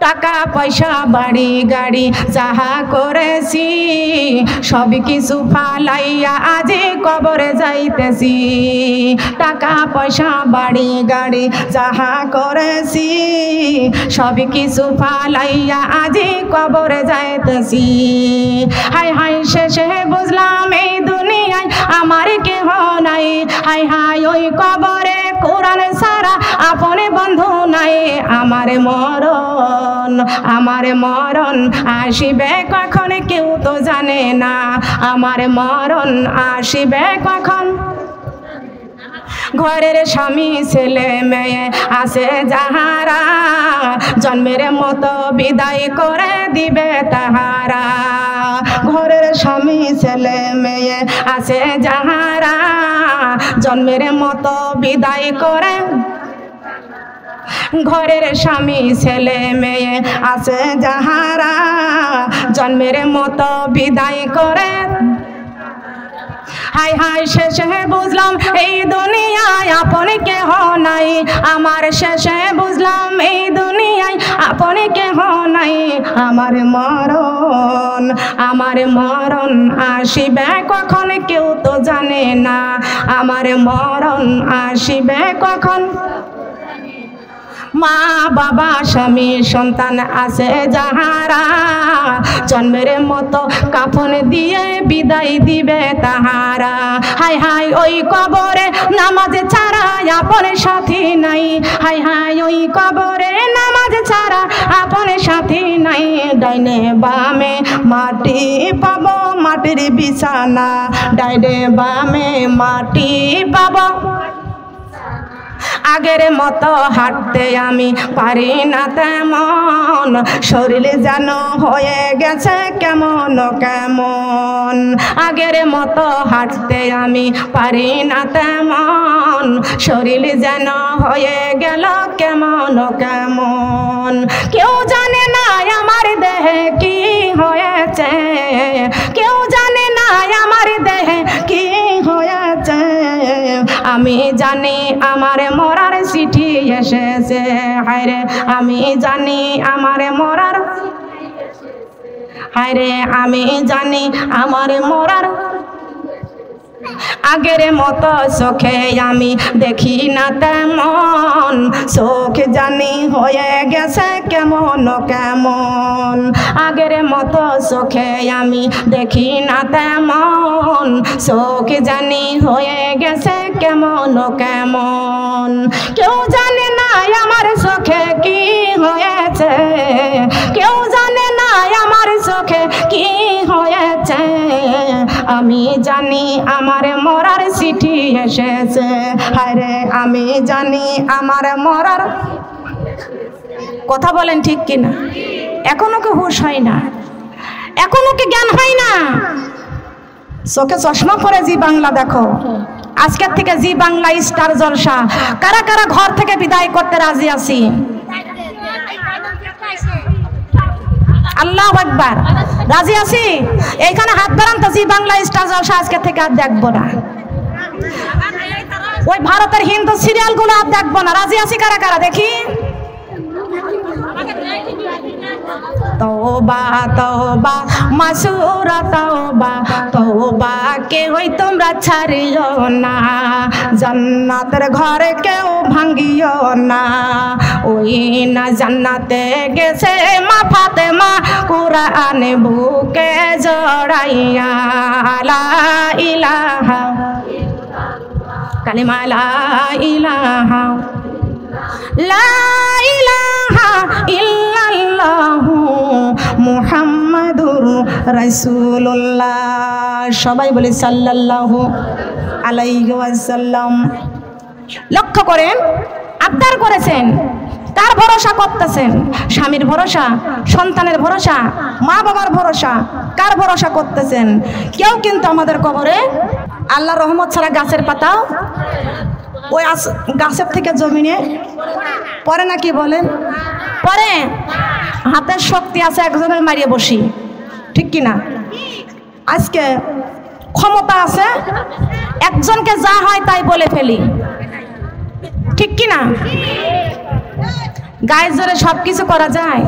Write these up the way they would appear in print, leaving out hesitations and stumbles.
টাকা পয়সা বাড়ি গাড়ি যাহা করেছি সব কিছু ফালাইয়া আজি কবরে যাইতেছি। টাকা পয়সা বাড়ি গাড়ি যাহা করেছি সব কিছু ফালাইয়া আজি কবরে যাইতেছি। হাই হাই শেষে বুঝলাম এই দুনিয়ায় আমার কেহ নাই। হাই হাই ওই কবরে কোরআন ছাড়া আপন বন্ধু নাই। আমার মরণ আসিবে কখন কেউ তো জানে না। আমার মরণ আসিবে কখন। ঘরের স্বামী ছেলে মেয়ে আছে যাহারা জন্মের মতো বিদায় করে দিবে তাহারা। ঘরের স্বামী ছেলে মেয়ে আছে যাহারা জন্মের মতো বিদায় করে। ঘরের স্বামী ছেলে মেয়ে আছে যাহারা জন্মের মতো বিদায় করে। হাই হাই শেষে বুঝলাম এই দুনিয়ায় আপন কেহ নাই। আমার শেষে বুঝলাম এই দুনিয়ায় আপন কেহ নাই। আমার মরণ আসিবে কখন কেউ তো জানে না। আমার মরণ আসিবে কখন। মা বাবা স্বামী সন্তান আছে যাহারা জন্মের মতো কাফন দিয়ে বিদায় দিবে তাহারা। হাই হাই ওই কবরে নামাজ ছাড়া আপন সাথী নাই। হাই হাই ওই কবরে নামাজ ছাড়া আপন সাথী নাই। ডাইনে বামে মাটি পাবো মাটির বিছানা। ডাইনে বামে মাটি পাবো। আগের মতো হাঁটতে আমি পারি না তেমন। শরীর যেন হয়ে গেছে কেমন কেমন। আগের মতো হাঁটতে আমি পারি না তেমন। শরীর যেন হয়ে গেল কেমন কেমন। কেউ জানে না আমার দেহে কি হয়েছে। কেউ জানে না আমার দেহে কি হয়েছে। আমি জানি আমার মরার চিঠি এসেছে। হায়রে আমি জানি আমার মরার। হায়রে আমি জানি আমার মরার। আগের মতো চোখে আমি দেখি না তেমন। চোখ জানি হয়ে গেছে কেমন কেমন। আগের মতো চোখে আমি দেখি না তেমন। চোখ জানি হয়ে গেছে কেমন কেমন। কেউ জানে না আমার চোখে কি হয়েছে। কেউ জানে না আমার চোখে কি হয়েছে। আমি জানি আমার মরার চিঠি এসেছে। হায়রে আমি জানি আমার মরার। কথা বলেন ঠিক কিনা? এখনো কি হুঁশ হয় না? এখনো কি জ্ঞান হয় না? চোখে চশমা পরে জি বাংলা দেখো। আজকের থেকে জি বাংলা স্টার জলসা কারা কারা ঘর থেকে বিদায় করতে রাজি আছি? আল্লাহু আকবার। রাজি আছি? এইখানে হাত বাড়ান তো। জি বাংলা স্টার জলসা আজকে থেকে আর দেখবো না। ওই ভারতের হিন্দু সিরিয়াল গুলো আর দেখবো না। রাজি আছি কারা কারা দেখি? তওবা তওবা মাসুরা তওবা তওবা কে হই তোমরা ছাড়িও না। জান্নাতের ঘরে কেউ ভাঙ্গিও না। ওই না জান্নাতে গেছে মা ফাতেমা কুরআন বুকে জড়াইয়া। লা ইলাহা কালিমা লা ইলাহা লা ইলাহা ইল্লাল্লাহু মুহাম্মাদুর রাসূলুল্লাহ। সবাই বলে সাল্লাল্লাহু আলাইহি ওয়াসাল্লাম। লক্ষ্য করেন, আবদার করেছেন, কার ভরসা করতেছেন? স্বামীর ভরসা, সন্তানের ভরসা, মা বাবার ভরসা, কার ভরসা করতেছেন? কেউ কিন্তু আমাদের কবরে আল্লাহর রহমত ছাড়া গাছের পাতাও ওই গাছের থেকে জমিনে পরে না। কি বলেন? পরে। হাতের শক্তি আছে একজনের মারিয়ে বসি, ঠিক কিনা? আজকে ক্ষমতা আছে একজনকে যা হয় তাই বলে ফেলি, ঠিক কিনা? গায়ে জোরে সব কিছু করা যায়?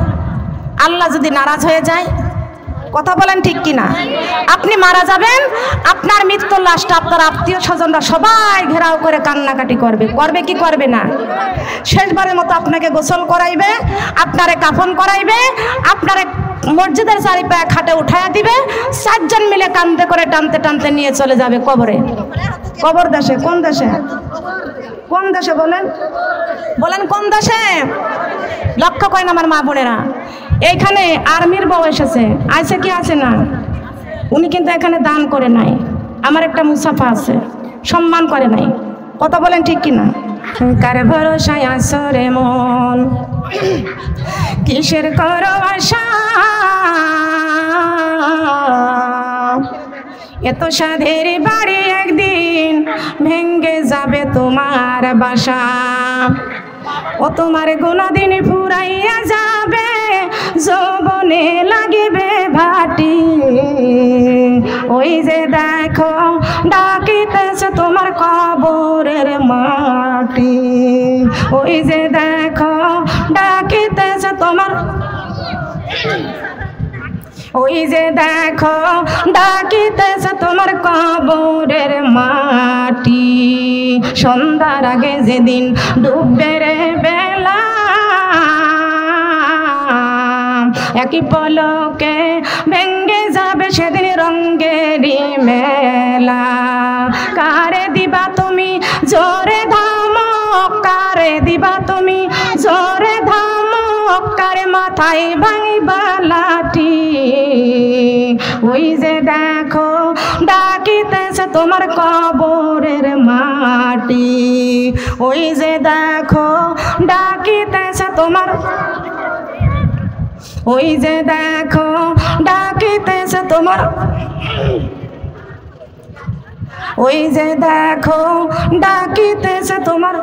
আল্লাহ যদি নারাজ হয়ে যায়, কথা বলেন ঠিক কিনা? আপনি মারা যাবেন, আপনার মৃত্যুর লাশটা আপনার আত্মীয় স্বজনরা সবাই ঘেরাও করে কান্নাকাটি করবে, করবে কি করবে না? শেষবারের মতো আপনাকে গোসল করাইবে, আপনারে কাফন করাইবে, আপনারে মসজিদের চারিপায়ে খাটে উঠায়া দিবে, 4 জন মিলে কান্দে করে টানতে টানতে নিয়ে চলে যাবে কবরে। কবর দেশে, কোন দেশে? কোন দেশে বলেন? বলেন কোন দেশে? লক্ষ্য করেন আমার মা বোনেরা, এইখানে আর্মির বউ এসেছে, আইসে কি আছে না? উনি কিন্তু এখানে দান করে নাই, আমার একটা মুসাফা আছে, সম্মান করে নাই, কথা বলেন ঠিক কিনা? কার ভরসায় আসরে মন, কিসের করো আশা, এত সাধের বাড়ি একদিন ভেঙ্গে যাবে তোমার বাসা, ও তোমার গুণদিন ফুরাইয়া যাবে, যৌবনে লাগিবে ভাটি, ওই যে দেখো ডাকিতেছে তোমার কবরের মাটি, ওই যে দেখো ডাকিতেছে তোমার, ওই যে দেখো ডাকিতেছে তোমার কবরের মাটি, সন্ধ্যার আগে যেদিন ডুববে রে বেলা, একই পলকে ভেঙ্গে যাবে সেদিন রঙ্গেরই মেলা, কারে দিবা তুমি জোরে ধামক, কারে দিবা তুমি জোরে ধামক, কারে মাথায় ভাঙিবা লাঠি, ওই যে দেখো ডাকিতেছে তোমার কবরের মাটি, ওই যে দেখো ডাকিতেছে তোমার, ওই যে দেখো ডাকিতেছে তোমার, ওই যে দেখো ডাকিতেছে তোমার,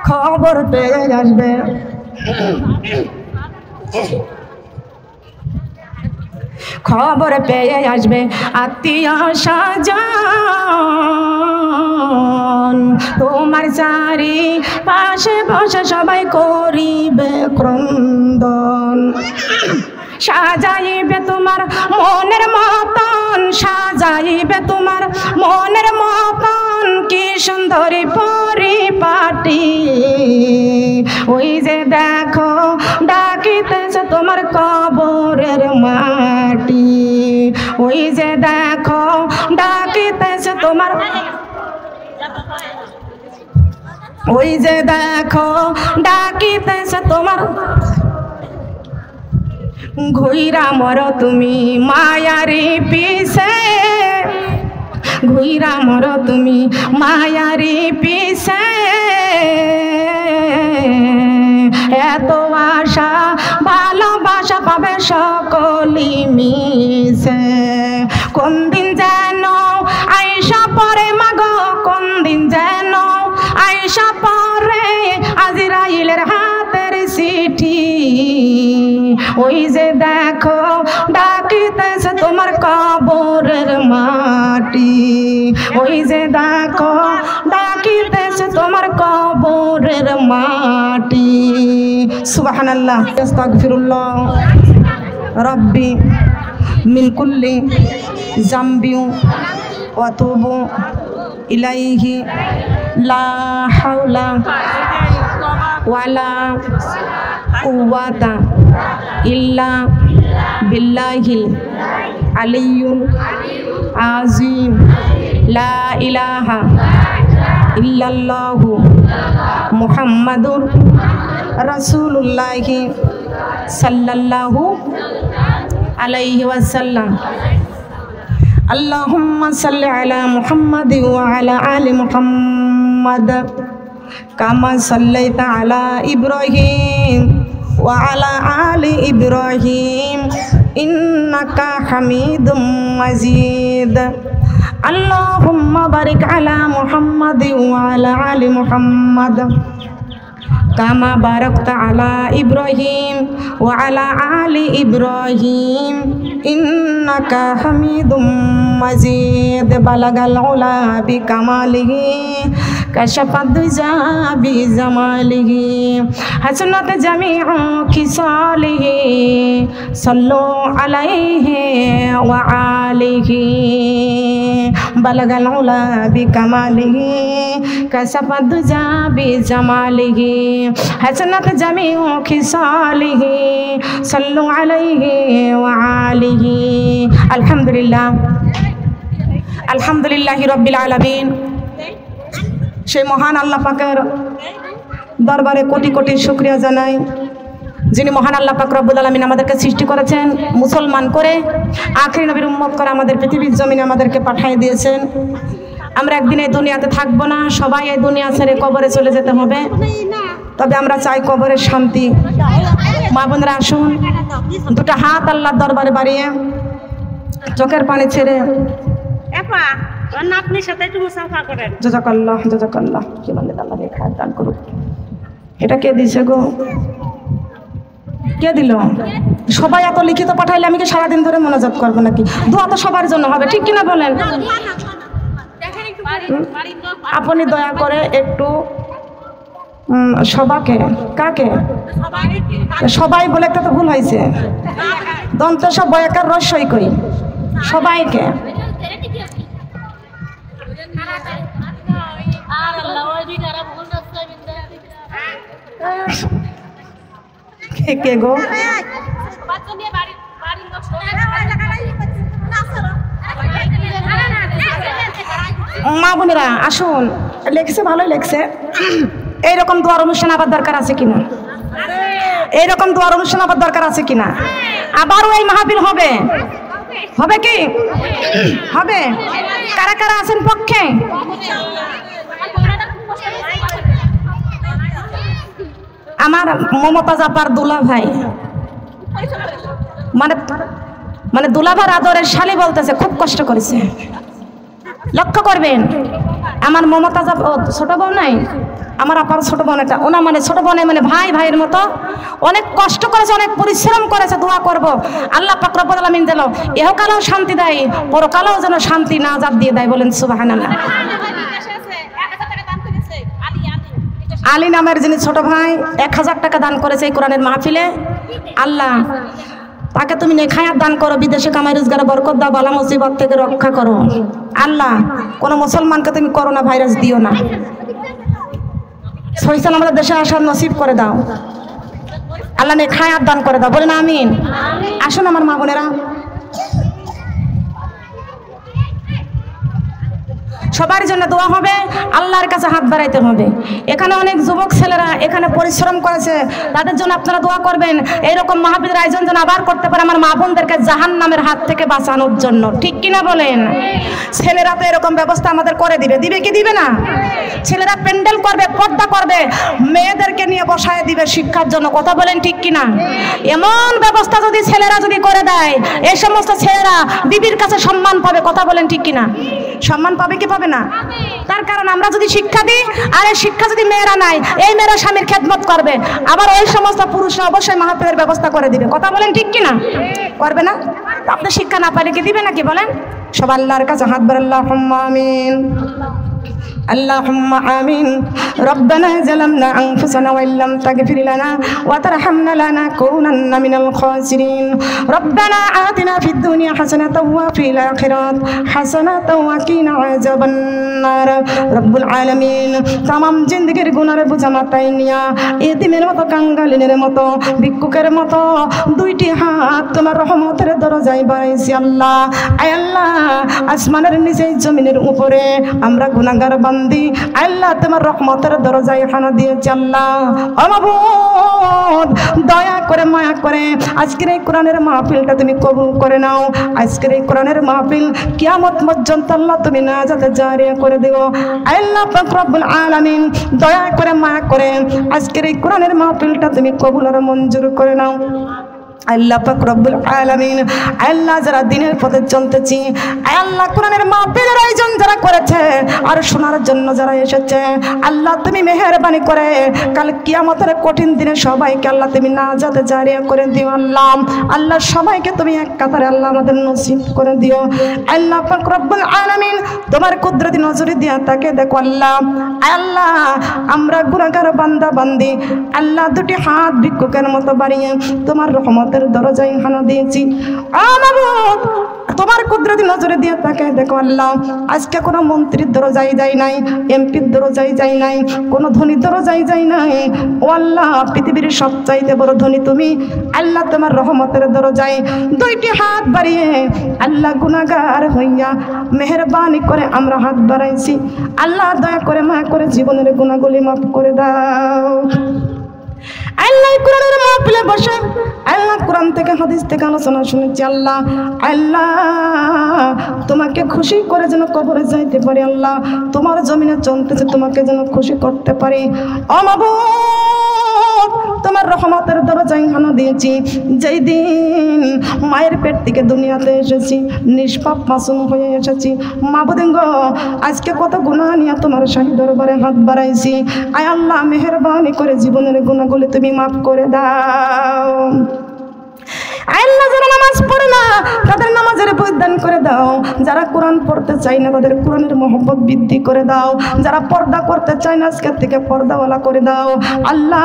খবর পেয়ে আসবে, খবর পেয়ে আসবে আত্মীয় স্বজন, তোমার চারি পাশে বসে সবাই করিবে ক্রন্দন, সাজাইবে তোমার মনের মতন, সাজাইবে তোমার মনের মতন, কি সুন্দরী পরিপাটি, ওই যে দেখো ডাকিতেছে তোমার কবরের মাটি, ওই যে দেখো ডাকিতেছে তোমার, ওই যে দেখো ডাকিতেছে তোমার, ঘুইরা মর তুমি মায়ারি পিছে, ঘুইরা মর তুমি মায়ারি পিছে, এত আশা ভালোবাসা পাবে সকলি মিশে, কোন দিন যেন আইসা পরে মাগো, কোন দিন যেন আইসা পরে আজরাইলের হাতের চিঠি, ওই যে দেখো ডাকিতেছে তোমার কবরের মাটি, ওই যে দেখো ডাকিতেছে তোমার কবরের মাটি। সুবহানাল্লাহ, আস্তাগফিরুল্লাহ রব্বি মিন কুল্লি জামবি ওয়া তুবু ইলাইহি, লা হাওলা ওয়ালা কুওয়াতা ইল্লা বিল্লাহিল আলিয়্যুল আযীম, লা ইলাহা ইল্লাল্লাহু মুহাম্মাদুর রাসূলুল্লাহি সাল্লাল্লাহু আলাইহি ওয়াসাল্লাম। আল্লাহুম্মা সাল্লি আলা মুহাম্মাদ ওয়া আলা আলি মুহাম্মাদ কামা সাল্লাইতা আলা ইব্রাহিম ওয়া আলা আলি ইব্রাহিম ইন্নাকা হামিদুম মাজিদ। আল্লাহুম্মা বারিক আলা মুহাম্মাদ ওয়া আলা আলি মুহাম্মাদ কামা বারাকতা আলা ইব্রাহিম ওয়া আলা আলি ইব্রাহিম ইন্নাকা হামিদুম মাজিদ। বালাগাল উলা বিকামালিহি كشف الدجى بجماله حسنت جميع خصاله صلوا عليه وآله بلغ العلا بكماله كشف الدجى بجماله حسنت جميع خصاله صلوا عليه وآله الحمد لله আলহামদুলিল্লাহি রাব্বিল আলামিন। সেই মহান আল্লাহ পাকের দরবারে কোটি কোটি শুকরিয়া জানাই, যিনি মহান আল্লাহ পাক রব্বুল আলামিন আমাদেরকে সৃষ্টি করেছেন মুসলমান করে, আখিরি নবীর উম্মত করে আমাদের পৃথিবীর জমিনে আমাদেরকে পাঠিয়ে দিয়েছেন। আমরা একদিন এই দুনিয়াতে থাকবো না, সবাই এই দুনিয়া ছেড়ে কবরে চলে যেতে হবে। তবে আমরা চাই কবরের শান্তি। মা বোনেরা আসুন, দুটো হাত আল্লাহর দরবারে বাড়িয়ে চোখের পানি ছেড়ে এটা কে দিছে গো? কে দিল? সবাই এত লিখিত পাঠাইলে আমি কি সারাদিন ধরে মোনাজাত করবো নাকি? দোয়া তো সবার জন্য হবে, ঠিক কিনা বলেন? আপনি দয়া করে একটু সবাকে, কাকে সবাই বলে একটা তো ভুল হয়েছে, দন্ত সব বয়াকার রস্যই কই, সবাইকে কে গো? মা বোনেরা আসুন, লেখছে ভালোই লেখছে। এইরকম দোয়ার অনুষ্ঠান আবার দরকার আছে কিনা? এইরকম দোয়ার অনুষ্ঠান আবার দরকার আছে কিনা? আবারও এই মাহফিল হবে, হবে কি হবে? কারা কারা আছেন পক্ষে? আমার মমতাজ আপার দুলা ভাই, মানে দুলাভার আদরের শালি বলতেছে খুব কষ্ট করেছে। লক্ষ্য করবেন, আমার মমতাজ ছোট বোন নাই, আমার আপার ছোট বোন, এটা ওনা মানে ছোট বোন মানে ভাই ভাইয়ের মতো অনেক কষ্ট করেছে, অনেক পরিশ্রম করেছে। দোয়া করব আল্লাহ পাক রব্বুল আলামিন যেন ইহকালেও শান্তি দেয়, পরকালেও যেন শান্তি নাজাত দিয়ে দেয়। বলেন সুবহানাল্লাহ। আলী নামের যিনি ছোট ভাই 1000 টাকা দান করেছে এই কোরআনের মাহফিলে। আল্লাহ তাকে তুমি নেখায়াত দান করো, বিদেশে কামাই রোজগারে বরকত দাও, বালা মুসিবত থেকে রক্ষা করো। আল্লাহ কোন মুসলমানকে তুমি করোনা ভাইরাস দিও না, সহিসাল আমাদের দেশে আসার নসিব করে দাও। আল্লাহ নেখায়াত দান করে দাও। বলেন আমিন। আসুন আমার মা বোনেরা, সবার জন্য দোয়া হবে, আল্লাহর কাছে হাত বাড়াইতে হবে। এখানে অনেক যুবক ছেলেরা এখানে পরিশ্রম করেছে, তাদের জন্য আপনারা দোয়া করবেন। এইরকম মাহফিলের আয়োজন যেন আবার করতে পারে আমার মা বোনদেরকে জাহান্নামের হাত থেকে বাঁচানোর জন্য, ঠিক কিনা বলেন? ছেলেরা তো এরকম ব্যবস্থা আমাদের করে দিবে, দিবে কি দিবে না? ছেলেরা প্যান্ডেল করবে, পর্দা করবে, মেয়েদেরকে নিয়ে বসায় দিবে শিক্ষার জন্য, কথা বলেন ঠিক কিনা? এমন ব্যবস্থা যদি ছেলেরা যদি করে দেয়, এই সমস্ত ছেলেরা বিবির কাছে সম্মান পাবে, কথা বলেন ঠিক কিনা? সম্মান পাবে কি পাবে না? তার কারণ আমরা যদি শিক্ষা দিই, আর এই শিক্ষা যদি মেয়েরা নাই, এই মেয়েরা স্বামীর খেদমত করবে, আবার ওই সমস্ত পুরুষরা অবশ্যই মাহফিলের ব্যবস্থা করে দিবে, কথা বলেন ঠিক কিনা? করবে না? আপনি শিক্ষা না পারে কি দিবে নাকি বলেন? সব আল্লাহর কাছে হাত বাড়ান, আল্লাহুম্মা আমিন, আল্লাহুম্মা আমিন। রব্বানা যালামনা আনফুসানা ওয়া ইল্লাম তাগফির লানা ওয়া তারহামনা লানাকুনান্না মিনাল খাসিরিন। রব্বানা আতিনা ফিদ দুনিয়া হাসানাতাও ওয়া ফিল আখিরাতি হাসানাতাও ওয়া কিনা আযাবান নার। রব্বুল আলামিন তামাম জিন্দেগির গুনার বোঝা মাথায় নিয়া এতিমের মতো, কাঙ্গালিনের মতো, ভিক্ষুকের মতো দুইটি হাত তোমার রহমতের দরজায় বাড়াইছি আল্লাহ। আয় আল্লাহ, আসমানের নিচে জমিনের উপরে আমরা গুনাহগার বান্দি, আল্লাহ তোমার রহমতের দরজায় হানা দিয়েছি আল্লাহ। ও মাবুদ, দয়া করে মায়া করে আজকের এই কোরআনের মাহফিলটা তুমি কবুল করে নাও। আজকের এই কোরআনের মাহফিল কিয়ামত পর্যন্ত আল্লাহ তুমি নাজাতে জারি করে দিও। আল্লাহ পাক রব্বুল আলামিন দয়া করে মায়া করে আজকের এই কোরআনের মাহফিলটা তুমি কবুল আর মঞ্জুর করে নাও। আল্লাহ পাক রব্বুল আলামিন আল্লাহ যারা দিনের পথে চলতেছি আল্লাহ কোরআনের মাহফিলের আয়োজন যারা করেছে আর শোনার জন্য যারা এসেছে আল্লাহ তুমি মেহেরবানি করে কাল কিয়ামতের কঠিন দিনে সবাইকে আল্লাহ তুমি নাজাতে জারিয়া করে দিও আল্লাহ আল্লাহ সবাইকে তুমি এক কাতারে আল্লাহ আমাদের নসিব করে দিও আল্লাহ পাক রব্বুল আলামিন তোমার কুদরতি নজরে দিয়া তাকে দেখো আল্লাহ আল্লাহ আমরা গুনাহগার বান্দা বান্দি আল্লাহ দুটি হাত ভিক্ষুকের মতো বাড়িয়ে তোমার রহমতের দরজায় হানা দিয়েছি মাবুদ তোমার কুদরতি নজরে দিয়ে তাকে দেখো আল্লাহ আজকে কোনো মন্ত্রীর দরজায় যাই নাই এমপির দরজায় যাই নাই কোনো ধনী দরজায় যাই নাই ও আল্লাহ পৃথিবীর সবচাইতে বড় ধনী তুমি আল্লাহ তোমার রহমতের দরজায় দুইটি হাত বাড়িয়ে আল্লাহ গুনাহগার হইয়া মেহেরবানি করে আমরা হাত বাড়াইছি আল্লাহ দয়া করে মায়া করে জীবনের গুনাহগুলি মাফ করে দাও আল্লাহ কোরআনের মাহফিলে বসে আল্লাহ কোরআন থেকে হাদিস থেকে আলোচনা শুনেছি আল্লাহ আল্লাহ তোমাকে খুশি করে যেন কবরে যাইতে পারি আল্লাহ তোমার জমিনে চলতেছে তোমাকে যেন খুশি করতে পারি ও মাবুদ তোমার রহমতের দরজায় হানা দিয়েছি যেই দিন মায়ের পেট থেকে দুনিয়াতে এসেছি নিষ্পাপ মাসুম হয়ে এসেছি মাবুদ গো আজকে কত গুনাহ নিয়ে তোমার শাহী দরবারে হাত বাড়াইছি আয় আল্লাহ মেহেরবানি করে জীবনের গুনাহগুলি তুমি মাফ করে দাও আল্লাহ যারা নামাজ পড়ে না তাদের নামাজের বৈধান করে দাও যারা কোরআন পড়তে চায় না তাদের কোরআনের মহব্বত বৃদ্ধি করে দাও যারা পর্দা করতে চায় না আজকের থেকে পর্দাওয়ালা করে দাও আল্লাহ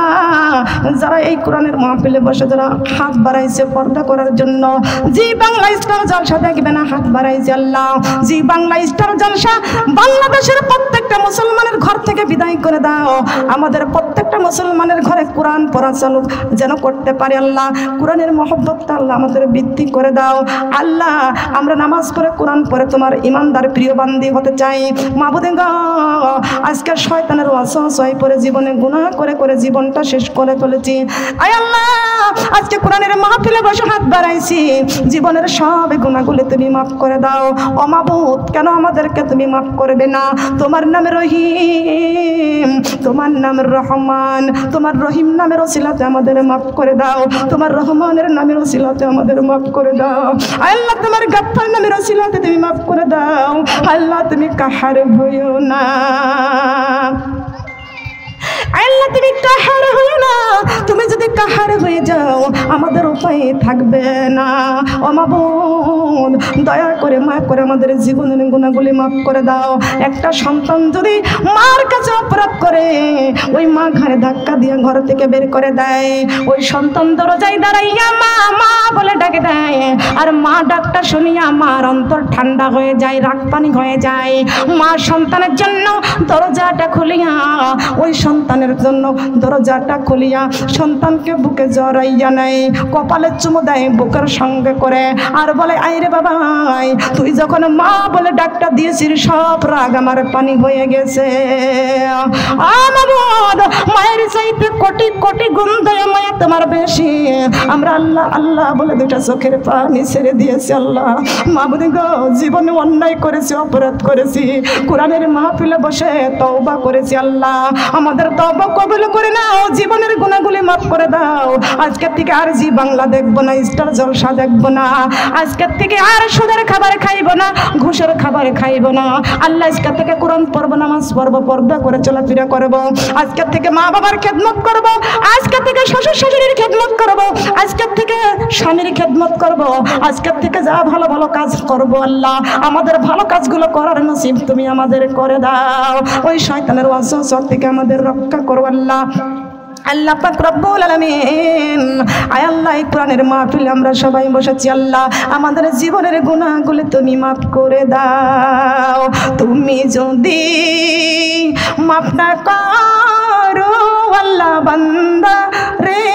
যারা এই কোরআনের মাহফিলে বসে যারা হাত বাড়াইছে পর্দা করার জন্য জি বাংলা স্টার জলসা দেখবে না হাত বাড়াইছে আল্লাহ জি বাংলা স্টার জলসা বাংলাদেশের প্রত্যেকটা মুসলমানের ঘর থেকে বিদায় করে দাও আমাদের প্রত্যেকটা মুসলমানের ঘরে কোরআন পড়া চালু যেন করতে পারে আল্লাহ কোরআনের মহব্বত আল্লাহ আমাদের বৃদ্ধি করে দাও আল্লাহ আমরা নামাজ পড়ে কোরআন পড়ে তোমার ইমানদার প্রিয় বান্দি হতে চাই মাবুদ গো আজকে শয়তানের ওয়াসওয়াসায় পড়ে জীবনে গুনাহ করে করে জীবনটা শেষ করে ফেলেছি আয় আল্লাহ আজকে কোরআনের মাহফিলে বসে হাত বাড়াইছি জীবনের সব গুনাহগুলো তুমি মাফ করে দাও ও মাবুদ কেন আমাদেরকে তুমি মাফ করবে না তোমার নামে রহিম তোমার নাম রহমান তোমার রহিম নামের ওসিলাতে আমাদের মাফ করে দাও তোমার রহমানের নামের ওসিলাতে আমাদের মাফ করে দাও আল্লাহ তোমার গাফফার নামের ওসিলাতে তুমি মাফ করে দাও আল্লাহ তুমি কাহার হইও না আল্লাহ তুমি কাহার হইও না তুমি যদি কাহার হয়ে যাও আমাদের উপায় থাকবে না ও মাবুদ দয়া করে মায়া করে আমাদের জীবনের গুনাহগুলি মাফ করে দাও একটা সন্তান যদি মার কাছে অপরাধ করে ওই মা ঘরে ধাক্কা দিয়ে ঘর থেকে বের করে দেয় ওই সন্তান দরজায় দাঁড়াইয়া মা মা বলে ডাকে দেয় আর মা ডাকটা শুনিয়া মার অন্তর ঠান্ডা হয়ে যায় রাগ পানি হয়ে যায় মা সন্তানের জন্য দরজাটা খুলিয়া ওই সন্তানের জন্য দরজাটা খুলিয়া সন্তানকে বুকে জড়াইয়া নেয় কপালে চুমু দেয় বুকের সঙ্গে করে আর বলে আইরে বাবা তুই যখন মা বলে ডাকটা দিয়েছিস সব রাগ আমার পানি হয়ে গেছে মায়ের চাইতে কোটি কোটি গুণ দয়া মায়া তোমার বেশি আমরা আল্লাহ আল্লাহ বলে দুটা চোখের পানি ছেড়ে দিয়েছি আল্লাহ মাবুদ গো জীবনে অন্যায় করেছি অপরাধ করেছি কোরআনের মাহফিলে বসে তওবা করেছি আল্লাহ আমাদের তওবা কবুল করে নাও জীবনের গুনাহগুলি মাফ করে দাও আজকের থেকে আর জি বাংলা দেখবো না স্টার জলসা দেখবো না আজকের থেকে আর সুদের খাবার খাইবো না ঘুষের খাবার খাইবো না আল্লাহ আজকের থেকে কোরআন পড়বো নামাজ পড়বো পর্দা করে চলাফেরা করবো আজকের থেকে মা বাবার খেদমত করবো আজকের থেকে শ্বশুর শাশুড়ির খেদমত করবো আজকের থেকে স্বামীর খেদমত করবো আজকের থেকে যা ভালো ভালো কাজ করবো আল্লাহ আমাদের ভালো কাজগুলো করার নসিব তুমি আমাদের করে দাও ওই শয়তানের ওয়াসওয়াসা থেকে আমাদের রক্ষা করো আল্লাহ আল্লাহ পাক রব্বুল আলামিন আয় আল্লাহ এই কোরআনের মাহফিলে আমরা সবাই বসেছি আল্লাহ আমাদের জীবনের গুনাহগুলো তুমি মাফ করে দাও তুমি যদি মাফ না করো আল্লাহ বান্দা রে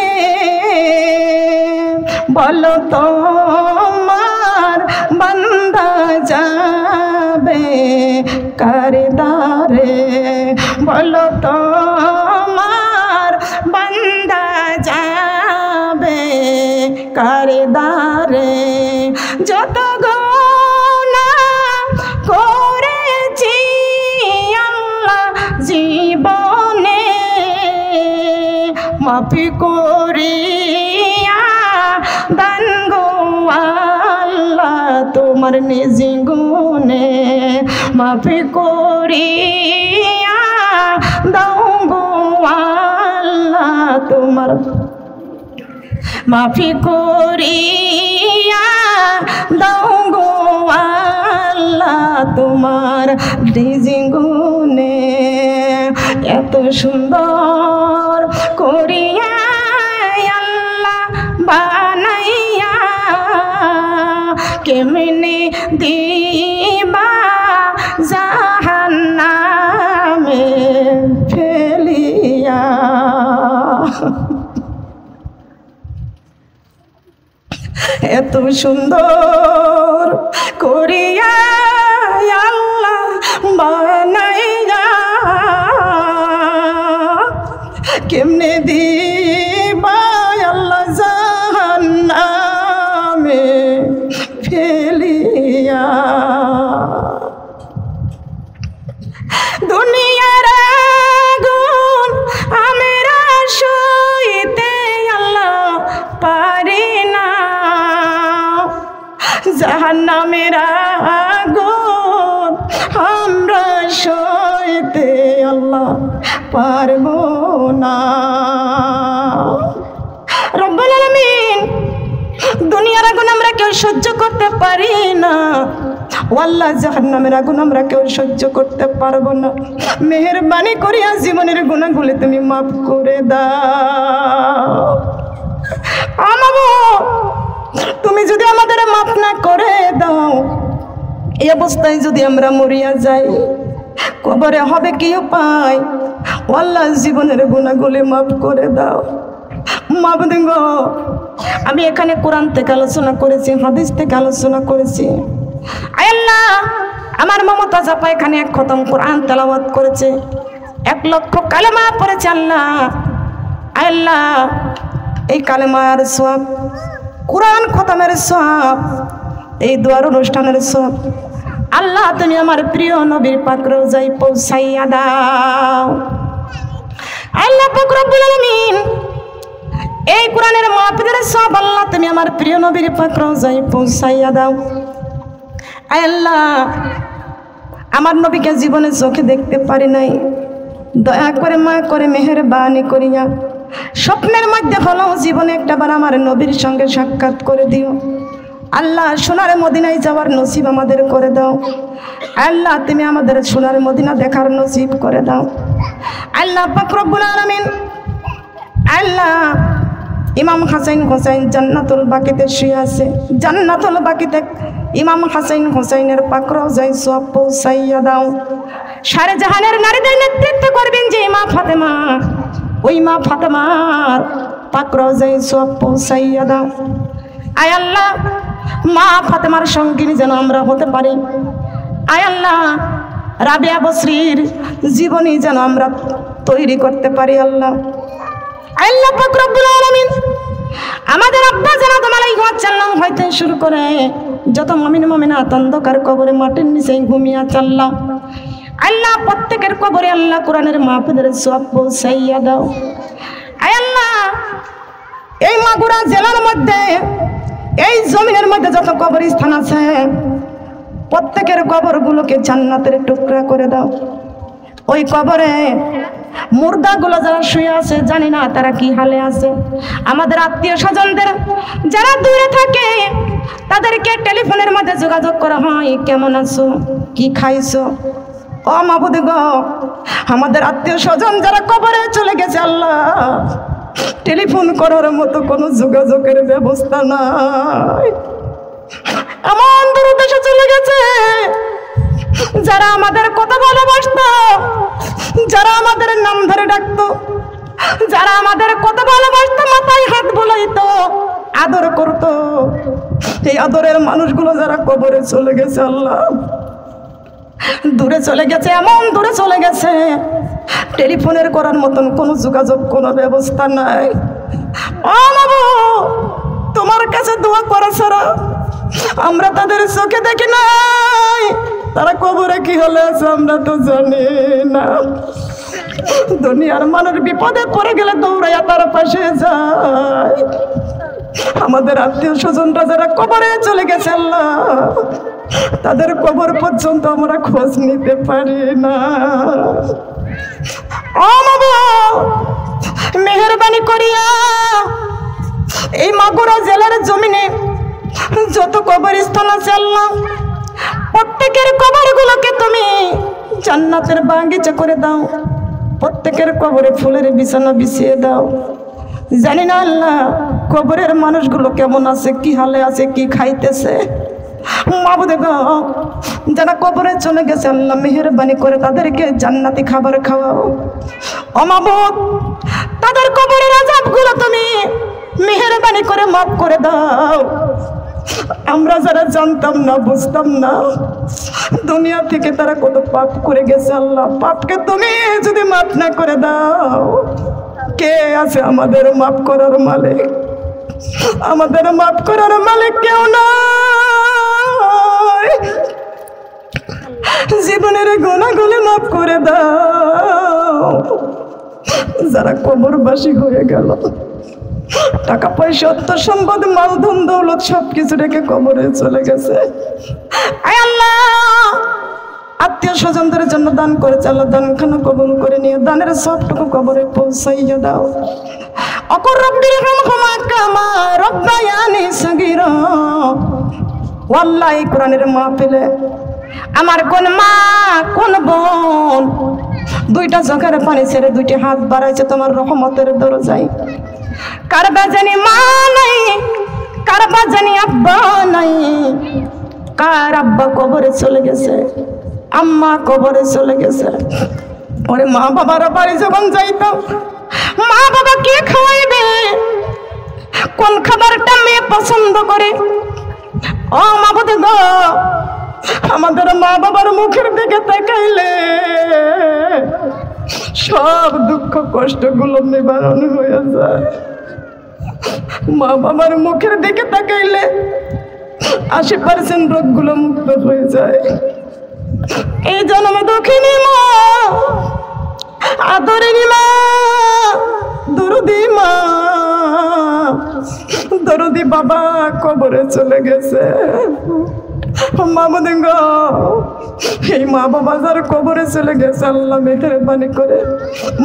বলো তোমার বান্দা যাবে কারে দারে বলো তোমার বান্দা যাবে কারে দারে যত গুনাহ করেছি আল্লাহ জীবনে মাফ করিয়া আমার নিজ গুণে মাফি করিয়া দাও গো আল্লাহ তোমার মাফি করিয়া দাও গো আল্লাহ তোমার নিজ গুণে এত সুন্দর করিয়া আল্লাহ বানাইয়া কেমনে দিবা জাহান্নামে ফেলিয়া এত সুন্দর করিয়া আল্লাহ বানাইয়া কেমনে দিবা আল্লাহ জাহান্নামে ফেলিয়া দুনিয়ার আগুন আমরা সইতে আল্লাহ পারি না জাহান্নামের আগুন আমরা সইতে আল্লাহ পারবো না রব্বুল আলামিন দুনিয়ার আগুন আমরা কেউ সহ্য করতে পারি না আল্লাহ জাহান্নামের আগুন আমরা কেউ সহ্য করতে পারবো না মেহেরবানি করিয়া জীবনের গুনাহগুলো তুমি মাফ করে দাও আমাবো তুমি যদি আমাদের মাফ না করে দাও এই অবস্থায় যদি আমরা মরিয়া যাই কবরে হবে কি উপায় আল্লাহ জীবনের গুনাহগুলো মাফ করে দাও মাফ দেব আমি এখানে কোরআন থেকে আলোচনা করেছি হাদিস থেকে আলোচনা করেছি আয় আল্লাহ আমার মমতা জাপা এখানে এক খতম কোরআন তেলাওয়াত করেছে 1 লক্ষ কালেমা পড়েছে আল্লাহ আয় আল্লাহ এই কালেমার সওয়াব কোরআন খতমের সওয়াব এই দোয়ার অনুষ্ঠানের সওয়াব আল্লাহ তুমি আমার প্রিয় নবীর পাক রওজায় পৌঁছাইয়া দাও আল্লাহ পাক রব্বুল আলামিন এই কোরআনের মাহফিলের সওয়াব আল্লাহ তুমি আমার প্রিয় নবীর পাক রওজায় পৌঁছাইয়া দাও আয় আল্লাহ আমার নবীকে জীবনে চোখে দেখতে পারি নাই দয়া করে মা করে মেহেরবানি করিয়া স্বপ্নের মধ্যে হলেও জীবনে একটাবার আমার নবীর সঙ্গে সাক্ষাৎ করে দিও আল্লাহ সোনার মদিনায় যাওয়ার নসিব আমাদের করে দাও আল্লাহ তুমি আমাদের সোনার মদিনা দেখার নসিব করে দাও আল্লাহ পাক রব্বুল আলামিন আল্লাহ ইমাম হাসান হোসেন জান্নাতুল বাকিতে শুয়ে আছে জান্নাতুল বাকিতে ইমাম হাসান হোসেনের পাক রওজায় সওয়াব পৌঁছাইয়া দাও সারা জাহানের নারীদের নেতৃত্ব করবেন যে মা ফাতেমা ওই মা ফাতেমার পাক রওজায় সওয়াব পৌঁছাইয়া দাও আয় আল্লাহ মা ফাতেমার সঙ্গিনী যেন আমরা হতে পারি আয় আল্লাহ রাবিয়া বসরির জীবনী যেন আমরা তৈরি করতে পারি আল্লাহ আল্লাহ পাক রব্বুল আলামিন আমাদের আব্বা যেন তোমার এই সালাম হইতে শুরু করে যত মুমিন মুমিনাত অন্ধকার কবরে মাটির নিচে ঘুমিয়ে আল্লাহ আল্লাহ প্রত্যেকের কবরে আল্লাহ কোরআনের মাহফিলের সওয়াব পৌঁছাইয়া দাও আয় আল্লাহ এই মাগুরা জেলার মধ্যে এই জমিনের মধ্যে যত কবরস্থান আছে প্রত্যেকের কবরগুলোকে জান্নাতের টুকরা করে দাও ওই কবরে মুর্দাগুলো যারা শুয়ে আছে জানি না তারা কি হালে আছে আমাদের আত্মীয় স্বজনদের যারা দূরে থাকে তাদেরকে টেলিফোনের মধ্যে যোগাযোগ করা হয় কেমন আছো কি খাইছো ও মাবুদ গো আমাদের আত্মীয় স্বজন যারা কবরে চলে গেছে আল্লাহ টেলিফোন করার মতো কোনো যোগাযোগের ব্যবস্থা নাই এমন দূর দেশে চলে গেছে যারা আমাদের কথা ভালোবাসতো যারা আমাদের নাম ধরে ডাকতো যারা আমাদের কথা ভালোবাসতো মাথায় হাত বুলাইতো আদর করতো এই আদরের মানুষগুলো যারা কবরে চলে গেছে আল্লাহ দূরে চলে গেছে এমন দূরে চলে গেছে টেলিফোনের করার মতন কোনো যোগাযোগ কোনো ব্যবস্থা নাই ও বাবু তোমার কাছে দোয়া করা ছাড়া আমরা তাদের চোখে দেখি নাই তারা কবরে কি হলে আছে আমরা তো জানি না দুনিয়ার মানুষ বিপদে পড়ে গেলে দৌড়াইয়া তার পাশে যায় আমাদের আত্মীয় স্বজনরা যারা কবরে চলে গেছে আল্লাহ তাদের কবর পর্যন্ত আমরা খোঁজ নিতে পারি না। ও মাগো, মেহেরবানি করিয়া এই মাগুরা জেলার জমিনে যত কবরস্থান আছে আল্লাহ, প্রত্যেকের কবরগুলোকে তুমি জান্নাতের বাগিচা করে দাও, প্রত্যেকের কবরে ফুলের বিছানা বিছিয়ে দাও। জানি না আল্লাহ কবরের মানুষগুলো কেমন আছে, কি হালে আছে, কি খাইতেছে। মাবুদ গো, যারা কবরে চলে গেছে আল্লাহ মেহেরবানি করে তাদেরকে জান্নাতি খাবার খাওয়াও। ও মাবুদ, তাদের কবরের আযাবগুলো তুমি মেহেরবানি করে মাফ করে দাও। আমরা যারা জানতাম না, বুঝতাম না, দুনিয়া থেকে তারা কত পাপ করে গেছে আল্লাহ, পাপকে তুমি যদি মাফ না করে দাও, কে আছে আমাদের মাফ করার মালিক? আমাদের মাফ করার মালিক কেউ নাই। জীবনের গুনাহগুলো মাফ করে দাও। যারা কবরবাসী হয়ে গেল, টাকা পয়সা অর্থ সম্পদ মাল ধন দৌলত সবকিছু রেখে কবরে চলে গেছে, আয় আল্লাহ আত্মীয় স্বজনদের জন্য দান করেছে আল্লাহ, দানখানা কবুল করে নিয়ে দানের সবটুকু কবরে পৌঁছাইয়া দাও। অকুর রব্বির হামহুমা কামা রব্বায়ানি সগীরা। ওয়াল্লাহি কোরআনের মাহফিলে আমার কোন মা কোন বোন দুইটা চোখের পানি ছেড়ে দুইটি হাত বাড়াইছে তোমার রহমতের দরজায়। কারবা জানি মা নাই, কারবা জানি আব্বা নাই, কার আব্বা কবরে চলে গেছে, আম্মা কবরে চলে গেছে। ওরে মা বাবার বাড়ি যখন যাইতাম, মা বাবা কে খাওয়াইবে, কোন খাবারটা মেয়ে পছন্দ করে? ও মাবুদ গো, আমাদের মা বাবার মুখের দিকে তাকাইলে সব দুঃখ কষ্টগুলো নিবারণ হয়ে যায়। মা বাবার মুখের দিকে তাকাইলে 80% রোগগুলো মুক্ত হয়ে যায়। এই জন্মে দুঃখিনী মা, আদরের মা, দরদি মা, দরদি বাবা কবরে চলে গেছে। মামুদ গো, এই মা বাবা যার কবরে চলে গেছে আল্লাহ মেহেরবানি করে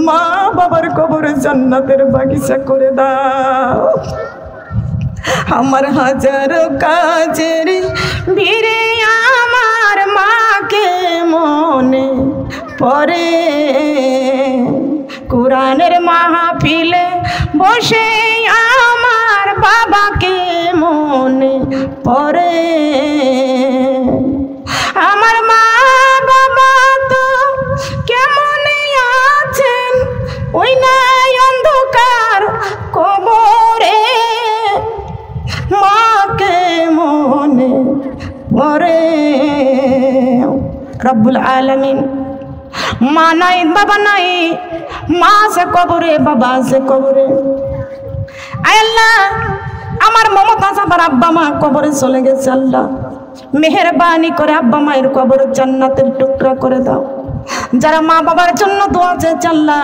মা বাবার কবরে জান্নাতের বাগিচা করে দাও। আমার হাজারো কাজের ভিড়ে আমার মাকে মনে পড়ে, কোরআনের মাহফিলে বসে আমার বাবাকে মনে পড়ে। আমার মা বাবা তো কেমন আছেন ওই নাই অন্ধকার কবরে, মাকে মনে পড়ে। রব্বুল আলামিন, মা নাই বাবা নাই, মা আছে কবরে, বাবা আছে কবরে। আয় আল্লাহ, আমার মমতা সাবার আব্বা মা কবরে চলে গেছে আল্লাহ মেহেরবানি করে আব্বা মায়ের কবর জান্নাতের টুকরা করে দাও। যারা মা বাবার জন্য দোয়া চেয়েছে আল্লাহ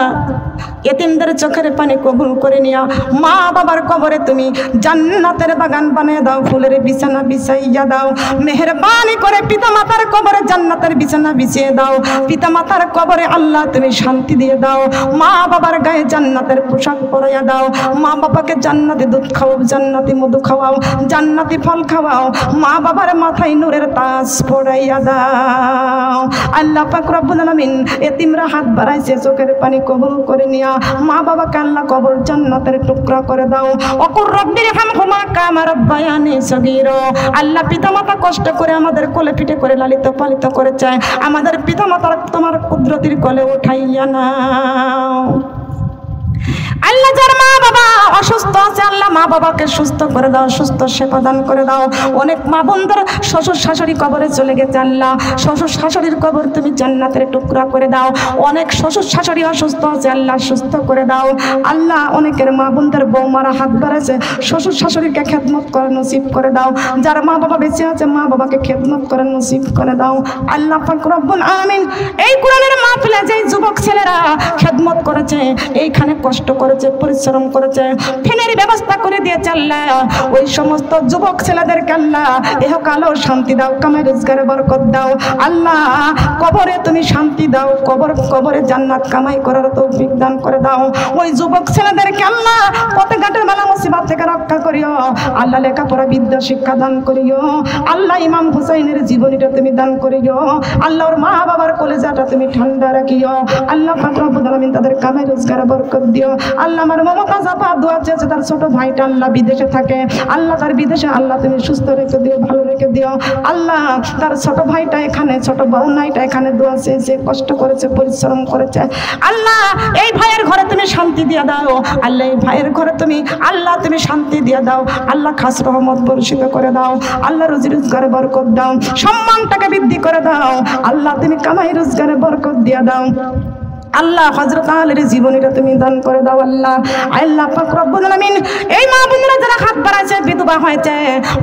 এতিমদের চোখের পানি কবুল করে নিয়া মা বাবার কবরে তুমি জান্নাতের বাগান বানিয়ে দাও, ফুলের বিছানা বিছাইয়া দাও। মেহেরবানি করে পিতা মাতার কবরে জান্নাতের বিছানা বিছিয়ে দাও। পিতা মাতার কবরে আল্লাহ তুমি শান্তি দিয়ে দাও। মা বাবার গায়ে জান্নাতের পোশাক পরাইয়া দাও। মা বাবাকে জান্নাতি দুধ খাওয়াও, জান্নাতি মধু খাওয়াও, জান্নাতি ফল খাওয়াও। মা বাবার মাথায় নূরের তাজ পরাইয়া দাও। আল্লাহ পাক রব্বুল আলামিন এতিমরা হাত বাড়াইছে, চোখের পানি কবুল করে নিয়া মা বাবাকে আল্লাহ কবর জান্নাতের টুকরা করে দাও। অকুর রব্বির হামহুমা কামা রব্বায়ানি সগীরা। আল্লাহ পিতামাতা কষ্ট করে আমাদের কোলে পিঠে করে লালিত পালিত করেছে, আমাদের পিতামাতার তোমার কুদরতির কোলে উঠাইয়া নাও। আল্লাহ যার মা বাবা অসুস্থ আছে আল্লাহ মা বাবাকে সুস্থ করে দাও, সুস্থ সেবা দান করে দাও। অনেক মা বোনদের শ্বশুর শাশুড়ি কবরে চলে গেছে আল্লাহ শ্বশুর শাশুড়ির কবর তুমি জান্নাতের টুকরা করে দাও। অনেক শ্বশুর শাশুড়ি অসুস্থ আছে আল্লাহ সুস্থ করে দাও। আল্লাহ অনেকের মা বোনদের বৌমারা হাত বাড়াইছে, শ্বশুর শাশুড়িকে খেদমত করে নসিব করে দাও। যার মা বাবা বেঁচে আছে মা বাবাকে খেদমত করে নসিব করে দাও। আল্লাহ পাক রব্বুল আমিন এই কোরআনের মাহফিলে যে যুবক ছেলেরা খেদমত করেছে, এইখানে কষ্ট করেছে, পরিশ্রম করেছে, ফ্যানের ব্যবস্থা করে দিয়ে দিয়েছে আল্লাহ, ওই সমস্ত যুবক ছেলেদেরকে আল্লাহ ইহকালেও শান্তি দাও, কামাই রোজগারে বরকত দাও আল্লাহ, কবরে তুমি শান্তি দাও, কবরে জান্নাত কামাই করার তৌফিক দান করে দাও। ওই যুবক ছেলেদেরকে আল্লাহ পথঘাটের বালা মুসিবত থেকে রক্ষা করিও আল্লাহ, লেখাপড়া বিদ্যা শিক্ষা দান করিও আল্লাহ, ইমাম হুসাইনের জীবনীটা তুমি দান করিও আল্লাহর মা বাবার কলেজাটা তুমি ঠান্ডা রাখিও আল্লাহ পাক রব্বুল আলামিন, তাদের কামাই রোজগারে বরকত দিও আল্লাহ। আমার মমতাজ আপা দোয়া চেয়েছে, তার ছোট ভাইটা আল্লাহ বিদেশে থাকে আল্লাহ, তার বিদেশে আল্লাহ তুমি সুস্থ রেখে দিও, ভালো রেখে দিও আল্লাহ। তার ছোট ভাইটা এখানে, ছোট বোন নাইটা এখানে দোয়া চেয়েছে, কষ্ট করেছে, পরিশ্রম করেছে আল্লাহ, এই ভাইয়ের ঘরে তুমি শান্তি দিয়ে দাও আল্লাহ, এই ভাইয়ের ঘরে তুমি আল্লাহ তুমি শান্তি দিয়ে দাও আল্লাহ, খাস রহমত বর্ষিত করে দাও আল্লাহ, রুজি রোজগারে বরকত দাও, সম্মানটাকে বৃদ্ধি করে দাও আল্লাহ, তুমি কামাই রোজগারে বরকত দিয়ে দাও আল্লাহ। হযরত আলীর জীবনীটা তুমি দান করে দাও আল্লাহ। আল্লাহ পাক রব্বুল আলামিন, এই মা বোনেরা যারা হাত বাড়াইছে, বিধবা হয়েছে,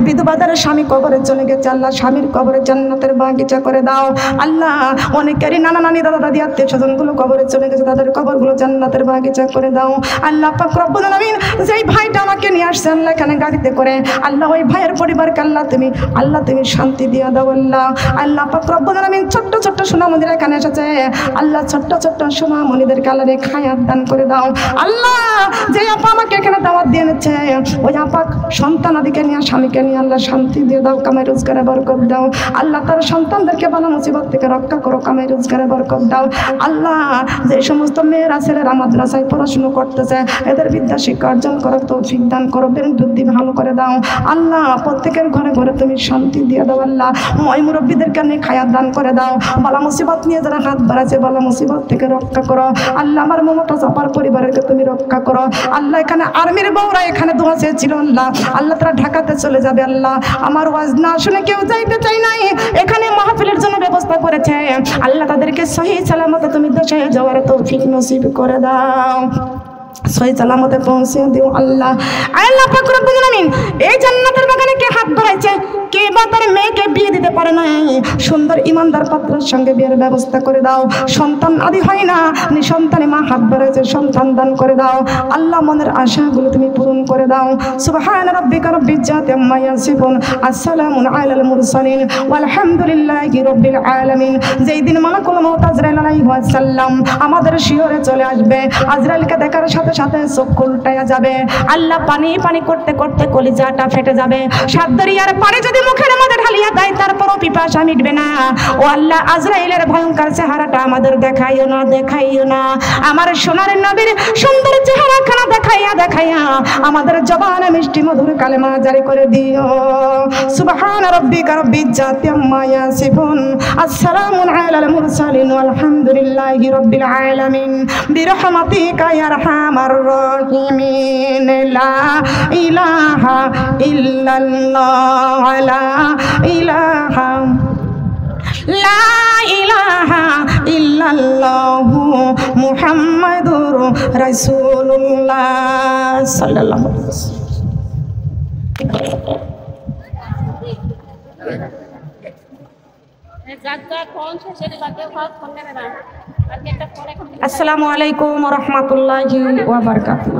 বিধবাদের স্বামী কবরে চলে গেছে আল্লাহ, স্বামীর কবরে জান্নাতের বাগিচা করে দাও আল্লাহ। অনেকেরই নানা নানি দাদা দাদি আত্মীয় স্বজনগুলো কবরে চলে গেছে, তাদের কবরগুলো জান্নাতের বাগিচা করে দাও আল্লাহ পাক রব্বুল আলামিন। যেই ভাইটা আমাকে নিয়ে আসছে আল্লাহ এখানে গাড়িতে করে আল্লাহ, ওই ভাইয়ের পরিবারকে আল্লাহ তুমি শান্তি দিয়ে দাও আল্লাহ। আল্লাহ পাক রব্বুল আলামিন, ছোট্ট ছোট্ট সোনামণিরা এখানে এসেছে আল্লাহ, ছোট্ট ছোট্ট সোনামণিদেরকে আল্লাহ রে খায়াত দান করে দাও আল্লাহ। যে আপা আমাকে এখানে দাওয়াত দিয়ে এনেছে, ওই আপা সন্তান আদিকে নিয়ে, স্বামীকে নিয়ে আল্লাহ শান্তি দিয়ে দাও, কামাই রোজগারে বরকত দাও আল্লাহ, তার সন্তানদেরকে বালা মুসিবত থেকে রক্ষা করো, কামাই রোজগারে বরকত দাও আল্লাহ। যে সমস্ত মেয়েরা ছেলেরা মাদ্রাসায় পড়াশুনো করতেছে, এদের বিদ্যা শিক্ষা অর্জন করার তৌফিক দান করো, ব্রেন বুদ্ধি ভালো করে দাও আল্লাহ, প্রত্যেকের ঘরে ঘরে তুমি শান্তি দিয়ে দাও আল্লাহ। মই মুরব্বীদেরকে নিয়ে খায়াত দান করে দাও, বালা মুসিবত নিয়ে যারা হাত বাড়াচ্ছে বালা মুসিবত থেকে রক্ষা করো আল্লাহ। আমার মমতাজ আপার পরিবারকে তুমি রক্ষা করো আল্লাহ। এখানে আর্মির বউরা এখানে দোয়া চেয়েছিল আল্লাহ, আল্লাহ তারা ঢাকাতে চলে যাবে আল্লাহ, আমার ওয়াজ না শুনে কেউ যাইতে চাই নাই, এখানে মাহফিলের জন্য ব্যবস্থা করেছে আল্লাহ, তাদেরকে সহি সালামতে তুমি দেশে যাওয়ার তৌফিক নসিব করে দাও, সহি সালামতে পৌঁছে দিও আল্লাহ। আল্লাহ পাক রব্বুল আলামিন, এই জান্নাতের বাগানে কে হাত বাড়াইছে, কে বা তার মেয়েকে বিয়ে দিতে পারে না, সুন্দর ইমানদার পাত্রের সঙ্গে বিয়ের ব্যবস্থা করে দাও। সন্তান আদি হয় না, নিঃসন্তানে মা হাত বাড়াইছে, সন্তান দান করে দাও আল্লাহ, মনের আশাগুলো তুমি পূরণ করে দাও। সুবহান রাব্বিকা রাব্বিল ইজ্জাতি আম্মা ইয়াসিফুন, আসসালামুন আলাল মুরসালিন, ওয়ালহামদুলিল্লাহি রাব্বিল আলামিন। যেই দিন মালাকুল মউত আজরাইল আলাইহিস সালাম আমাদের শিহরে চলে আসবে, আজরাইলকে দেখার সাথে সাথে চোখ উল্টায়া যাবে আল্লাহ, পানি পানি করতে করতে কলিজাটা ফেটে যাবে, সাত দরিয়ার পানি যদি মুখের মধ্যে ঢালিয়া দেয় তারপরও পিপাসা মিটবে না। ও আল্লাহ, আজরাইলের ভয়ঙ্কর চেহারাটা আমাদের দেখাইও না, দেখাইও না, আমার সোনার নবীর সুন্দর চেহারাখানা দেখাইয়া দেখাইয়া আমাদের জবানে মিষ্টি মধুর কালেমা জারি করে দিও। সুবহান রাব্বিকা রাব্বিল ইজ্জাতি আম্মা ইয়াসিফুন, আসসালামুন আলাল মুরসালিন, ওয়ালহামদুলিল্লাহি রাব্বিল আলামিন, বিরহমাতিকা ইয়া আরহামার রাহিমিন। লা ইলাহা ইল্লাল্লাহ, লা ইলাহা ইল্লাল্লাহু মুহাম্মাদুর রাসূলুল্লাহ সাল্লাল্লাহু আলাইহি ওয়াসাল্লাম। আসসালামু আলাইকুম ওয়া রাহমাতুল্লাহি ওয়া বারাকাতুহু।